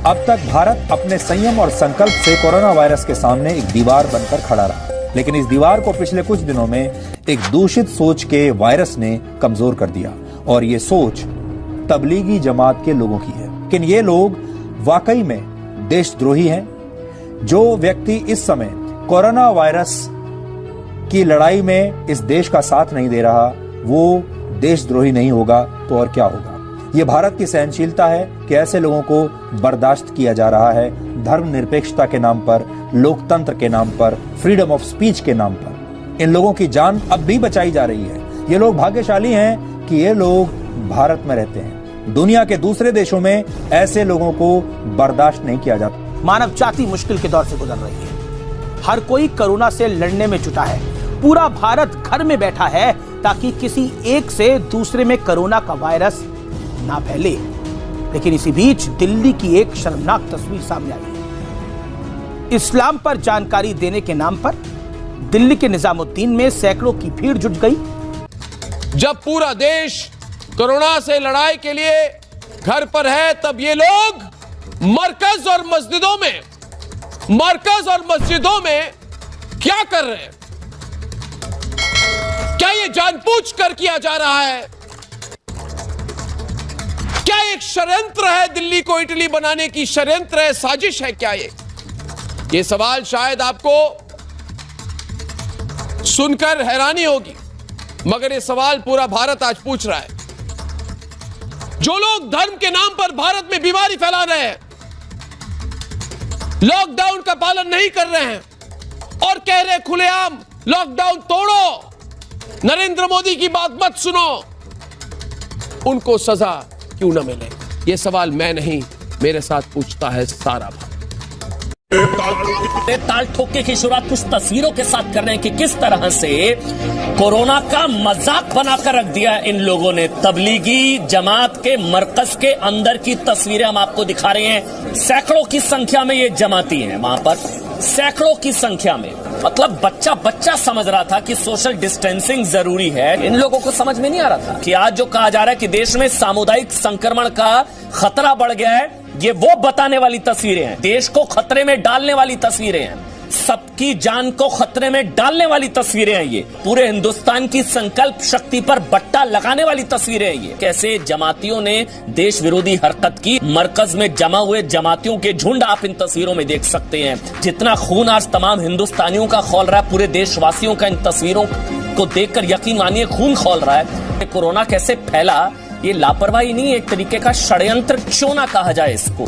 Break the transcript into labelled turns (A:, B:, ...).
A: अब तक भारत अपने संयम और संकल्प से कोरोना वायरस के सामने एक दीवार बनकर खड़ा रहा, लेकिन इस दीवार को पिछले कुछ दिनों में एक दूषित सोच के वायरस ने कमजोर कर दिया। और ये सोच तबलीगी जमात के लोगों की है। लेकिन ये लोग वाकई में देशद्रोही हैं। जो व्यक्ति इस समय कोरोना वायरस की लड़ाई में इस देश का साथ नहीं दे रहा, वो देशद्रोही नहीं होगा तो और क्या होगा। ये भारत की सहनशीलता है कि ऐसे लोगों को बर्दाश्त किया जा रहा है, धर्मनिरपेक्षता के नाम पर, लोकतंत्र के नाम पर, फ्रीडम ऑफ स्पीच के नाम पर। इन लोगों की जान अब भी बचाई जा रही है। ये लोग भाग्यशाली हैं कि ये लोग भारत में रहते हैं। दुनिया के दूसरे देशों में ऐसे लोगों को बर्दाश्त नहीं किया जाता।
B: मानव जाति मुश्किल के दौर से गुजर रही है। हर कोई कोरोना से लड़ने में जुटा है। पूरा भारत घर में बैठा है ताकि किसी एक से दूसरे में कोरोना का वायरस ना फैले। लेकिन इसी बीच दिल्ली की एक शर्मनाक तस्वीर सामने आई है। इस्लाम पर जानकारी देने के नाम पर दिल्ली के निजामुद्दीन में सैकड़ों की भीड़ जुट गई।
C: जब पूरा देश कोरोना से लड़ाई के लिए घर पर है, तब ये लोग मरकज और मस्जिदों में क्या कर रहे हैं? क्या ये जानबूझकर किया जा रहा है? क्या एक षड्यंत्र है? दिल्ली को इटली बनाने की षड्यंत्र है, साजिश है क्या ये सवाल शायद आपको सुनकर हैरानी होगी, मगर ये सवाल पूरा भारत आज पूछ रहा है। जो लोग धर्म के नाम पर भारत में बीमारी फैला रहे हैं, लॉकडाउन का पालन नहीं कर रहे हैं और कह रहे खुलेआम लॉकडाउन तोड़ो, नरेंद्र मोदी की बात मत सुनो, उनको सजा क्यों न मिले? यह सवाल मैं नहीं, मेरे साथ पूछता है सारा भारत।
D: ताल ठोके की शुरुआत कुछ तस्वीरों के साथ कर रहे हैं कि किस तरह से कोरोना का मजाक बनाकर रख दिया इन लोगों ने। तबलीगी जमात के मरकज के अंदर की तस्वीरें हम आपको दिखा रहे हैं। सैकड़ों की संख्या में ये जमाती हैं वहां पर, सैकड़ों की संख्या में। मतलब बच्चा समझ रहा था कि सोशल डिस्टेंसिंग जरूरी है। इन लोगों को समझ में नहीं आ रहा था कि आज जो कहा जा रहा है कि देश में सामुदायिक संक्रमण का खतरा बढ़ गया है, ये वो बताने वाली तस्वीरें हैं। देश को खतरे में डालने वाली तस्वीरें हैं। सबकी जान को खतरे में डालने वाली तस्वीरें हैं। ये पूरे हिंदुस्तान की संकल्प शक्ति पर बट्टा लगाने वाली तस्वीरें हैं। ये कैसे जमातियों ने देश विरोधी हरकत की। मरकज में जमा हुए जमातियों के झुंड आप इन तस्वीरों में देख सकते हैं। जितना खून आज तमाम हिंदुस्तानियों का खौल रहा है, पूरे देशवासियों का इन तस्वीरों को देखकर यकीन मानिए खून खौल रहा है। कोरोना कैसे फैला, ये लापरवाही नहीं, एक तरीके का षड्यंत्र क्यों ना कहा जाए इसको।